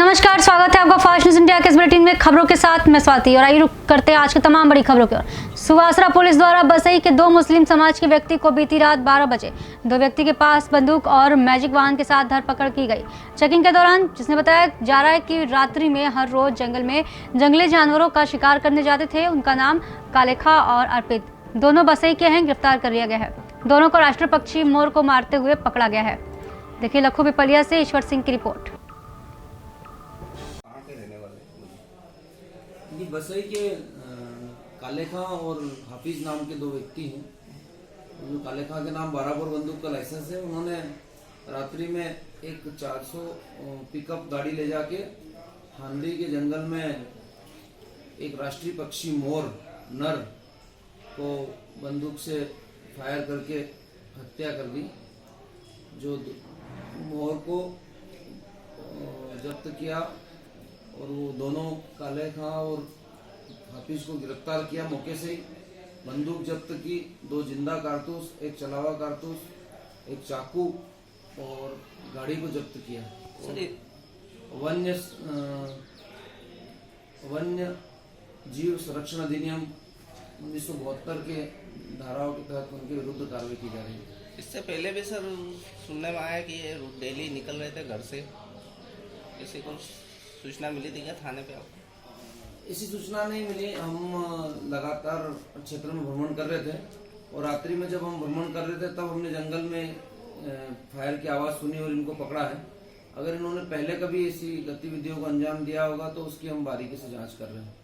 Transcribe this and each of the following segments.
नमस्कार, स्वागत है आपका फास्ट न्यूज इंडिया के इस बुलेटिन में खबरों के साथ मैं स्वाति। और आइए रुक करते हैं आज की तमाम बड़ी खबरों की ओर। सुवासरा पुलिस द्वारा बसई के दो मुस्लिम समाज के व्यक्ति को बीती रात 12 बजे दो व्यक्ति के पास बंदूक और मैजिक वाहन के साथ धरपकड़ की गई। चेकिंग के दौरान जिसने बताया जा रहा है कि रात्रि में हर रोज जंगल में जंगली जानवरों का शिकार करने जाते थे। उनका नाम कालेखा और अर्पित, दोनों बसई के हैं, गिरफ्तार कर लिया गया है। दोनों को राष्ट्रीय पक्षी मोर को मारते हुए पकड़ा गया है। देखिए लखो पिपलिया से ईश्वर सिंह की रिपोर्ट। ये बसई के कालेखा और हाफिज नाम के दो व्यक्ति हैं। जो कालेखा के नाम 12 बोर बंदूक का लाइसेंस है। उन्होंने रात्रि में एक 400 पिकअप गाड़ी ले जाके हांडी के जंगल में एक राष्ट्रीय पक्षी मोर नर को बंदूक से फायर करके हत्या कर दी। जो मोर को जब्त किया और वो दोनों कालेखा और हाफिज को गिरफ्तार किया। मौके से ही बंदूक जब्त की, 2 जिंदा कारतूस, एक चलावा कारतूस, एक चाकू और गाड़ी को जब्त किया। वन्य जीव संरक्षण अधिनियम 1972 के धाराओं के तहत उनके विरुद्ध कार्रवाई की जा रही है। इससे पहले भी सर सुनने में आया कि ये डेली निकल रहे थे घर से, किसी को सूचना मिली थी क्या थाने पे आपको? ऐसी सूचना नहीं मिली। हम लगातार क्षेत्र में भ्रमण कर रहे थे और रात्रि में जब हम भ्रमण कर रहे थे तब हमने जंगल में फायर की आवाज़ सुनी और इनको पकड़ा है। अगर इन्होंने पहले कभी ऐसी गतिविधियों को अंजाम दिया होगा तो उसकी हम बारीकी से जांच कर रहे हैं।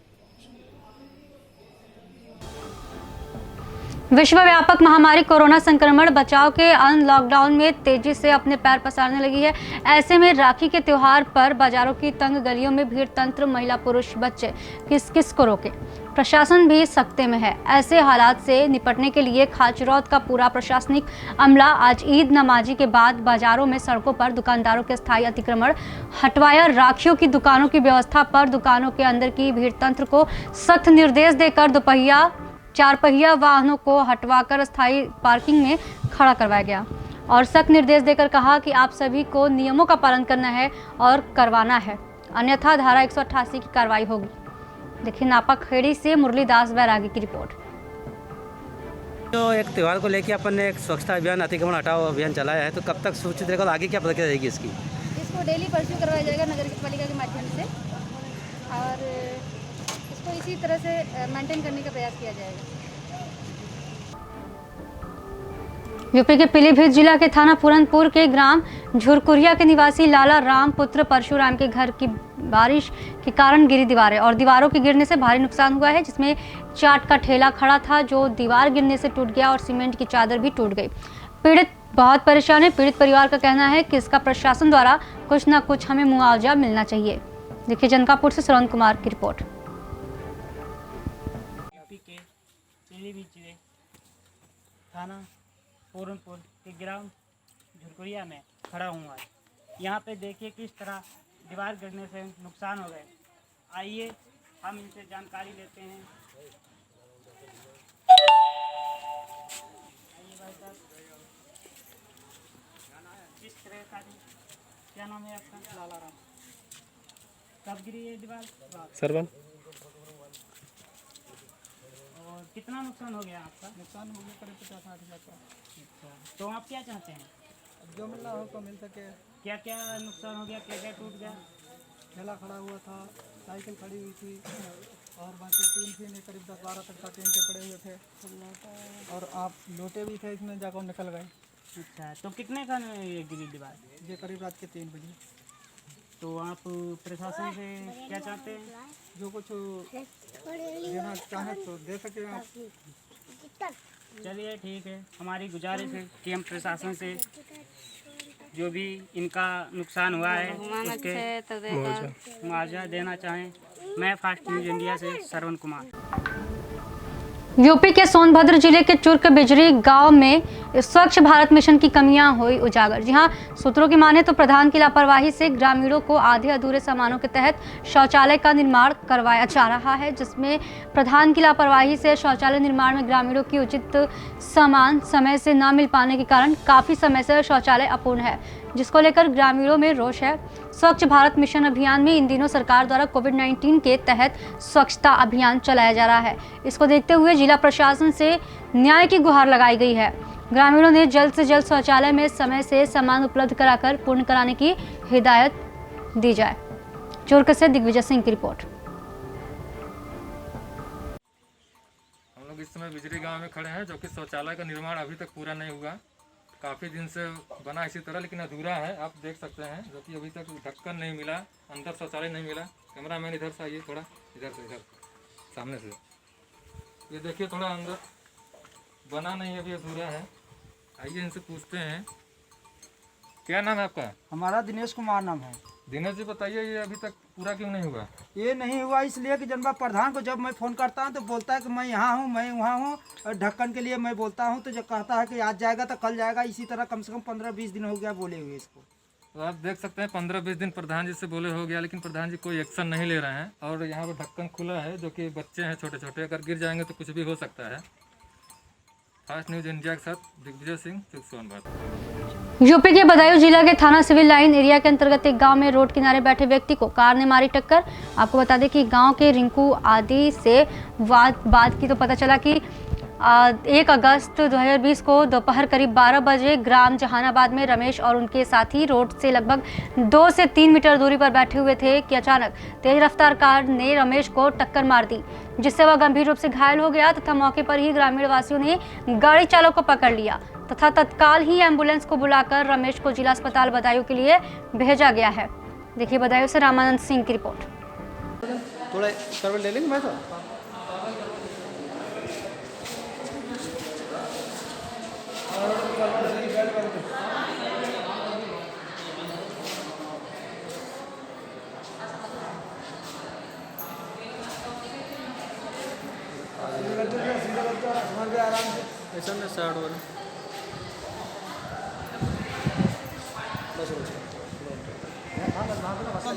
विश्वव्यापक महामारी कोरोना संक्रमण बचाव के लॉकडाउन में तेजी से अपने पैर पसारने लगी है। ऐसे में राखी के त्योहार पर बाजारों की तंग गलियों में भीड़ तंत्र, महिला पुरुष बच्चे किस किस को रोके, प्रशासन भी सख्ते में है। ऐसे हालात से निपटने के लिए खाचरौद का पूरा प्रशासनिक अमला आज ईद नमाजी के बाद बाजारों में सड़कों पर दुकानदारों के स्थायी अतिक्रमण हटवाया। राखियों की दुकानों की व्यवस्था पर दुकानों के अंदर की भीड़ तंत्र को सख्त निर्देश देकर 4 पहिया वाहनों को हटवाकर स्थायी पार्किंग में खड़ा करवाया गया और सख्त निर्देश देकर कहा कि आप सभी को नियमों का पालन करना है और करवाना है, अन्यथा धारा 188 की कार्रवाई होगी। देखिए नापा खेड़ी से मुरलीदास बैरागी की रिपोर्ट। तो एक त्यौहार को लेकर अपन ने एक स्वच्छता अभियान, अतिक्रमण हटाओ अभियान चलाया है, तो कब तक सूचित रहेगा और आगे क्या प्रक्रिया रहेगी इसकी? इसको डेली परस्यू करवाया जाएगा नगर पालिका के माध्यम से और इसको इसी तरह से मेंटेन करने का प्रयास किया जाएगा। यूपी के पीलीभीत जिला के थाना पूरनपुर के ग्राम झुरकुरिया के निवासी लाला राम पुत्र परशुराम के घर की बारिश के कारण गिरी दीवारें और दीवारों के गिरने से भारी नुकसान हुआ है, जिसमें चाट का ठेला खड़ा था जो दीवार गिरने से टूट गया और सीमेंट की चादर भी टूट गई। पीड़ित बहुत परेशान है। पीड़ित परिवार का कहना है कि इसका प्रशासन द्वारा कुछ न कुछ हमें मुआवजा मिलना चाहिए। देखिए जनकापुर से श्रवण कुमार की रिपोर्ट। पीलीभीत जिले थाना पूरनपुर के ग्राम झुरकुरिया में खड़ा हूँ आज। यहाँ पे देखिए किस तरह दीवार गिरने से नुकसान हो गए। आइए हम इनसे जानकारी लेते हैं। आइए भाई साहब, किस तरह का, क्या नाम है आपका? लाला राम। कब गिरी ये दीवार? सरवन। और कितना नुकसान हो गया आपका? नुकसान हो गया करीब 50-60 लाख का। अच्छा, तो आप क्या चाहते हैं? जो मिलना हो तो मिल सके। क्या क्या नुकसान हो गया, क्या क्या टूट गया? ठेला खड़ा हुआ था, साइकिल खड़ी हुई थी और बाकी टीन थी, करीब 10-12 तक का टीन के पड़े हुए थे और आप लोटे भी थे इसमें, जाकर निकल गए। अच्छा, तो कितने का ये गिरी दीवार? ये करीब रात के 3 बजे। तो आप प्रशासन से क्या चाहते हैं? जो कुछ देना चाहें तो दे सके आप। चलिए ठीक है, हमारी गुजारिश है कि हम प्रशासन से जो भी इनका नुकसान हुआ है उसके मुआवजा देना चाहें। मैं फास्ट न्यूज इंडिया से श्रवण कुमार। यूपी के सोनभद्र जिले के चुर्क बिजरी गांव में स्वच्छ भारत मिशन की कमियां हुई उजागर। जी हां, सूत्रों की माने तो प्रधान की लापरवाही से ग्रामीणों को आधे अधूरे सामानों के तहत शौचालय का निर्माण करवाया जा रहा है, जिसमें प्रधान की लापरवाही से शौचालय निर्माण में ग्रामीणों की उचित सामान समय से न मिल पाने के कारण काफी समय से शौचालय अपूर्ण है, जिसको लेकर ग्रामीणों में रोष है। स्वच्छ भारत मिशन अभियान में इन दिनों सरकार द्वारा कोविड-19 के तहत स्वच्छता अभियान चलाया जा रहा है। इसको देखते हुए जिला प्रशासन से न्याय की गुहार लगाई गई है। ग्रामीणों ने जल्द से जल्द शौचालय में समय से सामान उपलब्ध कराकर पूर्ण कराने की हिदायत दी जाए। चोरकत से दिग्विजय सिंह की रिपोर्ट। हम लोग इस समय बिजली गांव में खड़े हैं, जो कि शौचालय का निर्माण अभी तक पूरा नहीं हुआ। काफ़ी दिन से बना इसी तरह, लेकिन अधूरा है। आप देख सकते हैं, जो कि अभी तक ढक्कन नहीं मिला, अंदर शौचालय नहीं मिला। कैमरामैन इधर से आइए, थोड़ा इधर से, इधर सामने से। ये देखिए, थोड़ा अंदर बना नहीं है, अभी अधूरा है। आइए इनसे पूछते हैं, क्या नाम है आपका? हमारा दिनेश कुमार नाम है। दिनेश जी बताइए, ये अभी तक पूरा क्यों नहीं हुआ? ये नहीं हुआ इसलिए कि जनता प्रधान को जब मैं फ़ोन करता हूँ तो बोलता है कि मैं यहाँ हूँ, मैं वहाँ हूँ, और ढक्कन के लिए मैं बोलता हूँ तो जब कहता है कि आज जाएगा तो कल जाएगा। इसी तरह कम से कम 15-20 दिन हो गया बोले हुए इसको। तो आप देख सकते हैं 15-20 दिन प्रधान जी से बोले हो गया, लेकिन प्रधान जी कोई एक्शन नहीं ले रहे हैं। और यहाँ पर ढक्कन खुला है, जो कि बच्चे हैं छोटे छोटे, अगर गिर जाएंगे तो कुछ भी हो सकता है। फास्ट न्यूज़ इंडिया के साथ दिग्विजय सिंह, सोनभद्र। यूपी के बदायूं जिला के थाना सिविल लाइन एरिया के अंतर्गत एक गांव में रोड किनारे बैठे व्यक्ति को कार ने मारी टक्कर। आपको बता दें कि गांव के रिंकू आदि से बात की तो पता चला कि 1 अगस्त 2020 को दोपहर करीब 12 बजे ग्राम जहानाबाद में रमेश और उनके साथी रोड से लगभग 2 से 3 मीटर दूरी पर बैठे हुए थे कि अचानक तेज रफ्तार कार ने रमेश को टक्कर मार दी, जिससे वह गंभीर रूप से घायल हो गया तथा मौके पर ही ग्रामीण वासियों ने गाड़ी चालक को पकड़ लिया तथा तत्काल ही एम्बुलेंस को बुलाकर रमेश को जिला अस्पताल बदायूं के लिए भेजा गया है। देखिए बदायूं से रामानंद सिंह की रिपोर्ट। थोड़ा सर्वे ले लेंगे मैं तो।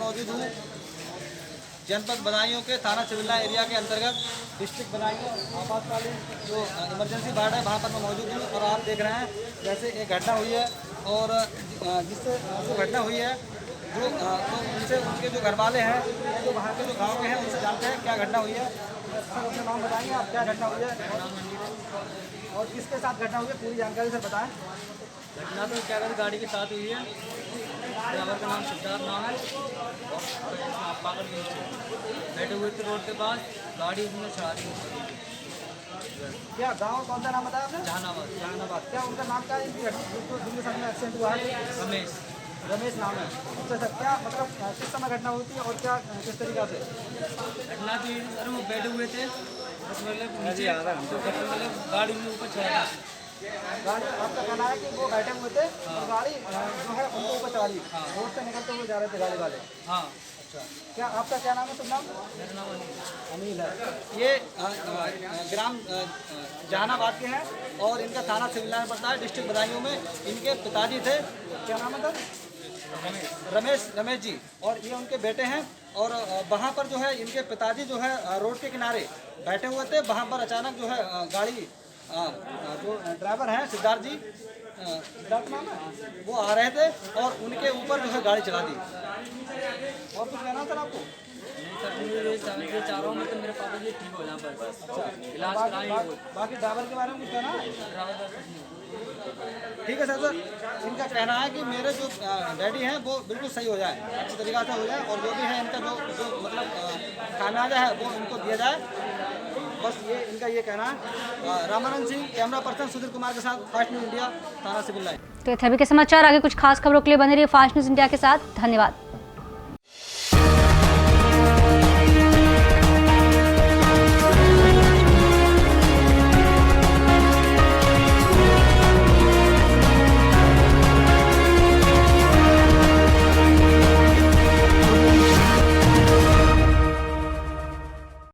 मौजूद हूँ जनपद बदायूं के थाना सिविल एरिया के अंतर्गत डिस्ट्रिक्ट बदायूं आपातकालीन जो इमरजेंसी वार्ड है, वहाँ पर मैं मौजूद हूँ। और आप देख रहे हैं जैसे एक घटना हुई है, और जिससे जो घटना हुई है जो तो उनसे उनके जो घर वाले हैं, जो वहाँ के जो गाँव के हैं, उनसे जानते हैं क्या घटना हुई है। सर अपना नाम बताएंगे आप, क्या घटना हुई है और किसके साथ घटना हुई है, पूरी जानकारी सर बताएँ। घटना तो क्या गाड़ी के साथ हुई है। ड्राइवर का नाम सिद्धार्थ नाम है, और बैठे हुए थे रोड के पास, गाड़ी उसने चढ़ा दी। क्या गाँव कौन सा नाम बताया आपने? जहानाबाद। जहानाबाद। क्या उनका नाम क्या है जिनके साथ में एक्सीडेंट हुआ है? रमेश। रमेश नाम है। अच्छा सर, क्या मतलब किस समय घटना हुई थी और क्या किस तरीका से घटना थी? सर वो बैठे हुए थे, मतलब गाड़ी में ऊपर चढ़ा दी। गाड़ी आपका कहना है कि वो बैठे हुए थे और गाड़ी जो है उनको ऊपर चढ़ा दी। रोड से निकलते हुए जा रहे थे गाड़ी वाले। हाँ। अच्छा, क्या आपका क्या नाम है? तुम नाम? मेरा नाम अनिल है। ये ग्राम जहानाबाद के हैं और इनका थाना सिविल लाइन पड़ता है, डिस्ट्रिक्ट बदायूं में। इनके पिताजी थे, क्या नाम है सर? रमेश जी। और ये उनके बेटे हैं। और वहाँ पर जो है इनके पिताजी जो है रोड के किनारे बैठे हुए थे। वहाँ पर अचानक जो है गाड़ी जो ड्राइवर हैं सिद्धार्थ जी, सिद्धार्थ नाम है, वो आ रहे थे और उनके ऊपर जो है गाड़ी चला दी। और कुछ कहना सर आपको? नहीं सर, ये चाह रहा हूँ मैं तो मेरे पापा जी ठीक हो जाए बस। अच्छा, इलाज कराएंगे। बाकी ड्राइवर के बारे में कुछ कहना है? ठीक है सर। इनका कहना है कि मेरे जो डैडी हैं वो बिल्कुल सही हो जाए, अच्छी तरीक़ा से हो जाए, और जो भी है इनका जो मतलब खामियाजा है वो इनको दिया जाए। बस ये इनका ये कहना है। रामानंद सिंह, कैमरा पर्सन सुधीर कुमार के साथ, फास्ट न्यूज़ इंडिया, थाना सिविल लाइन। तो ये थे अभी के समाचार। आगे कुछ खास खबरों के लिए बने रहिए फास्ट न्यूज़ इंडिया के साथ। धन्यवाद।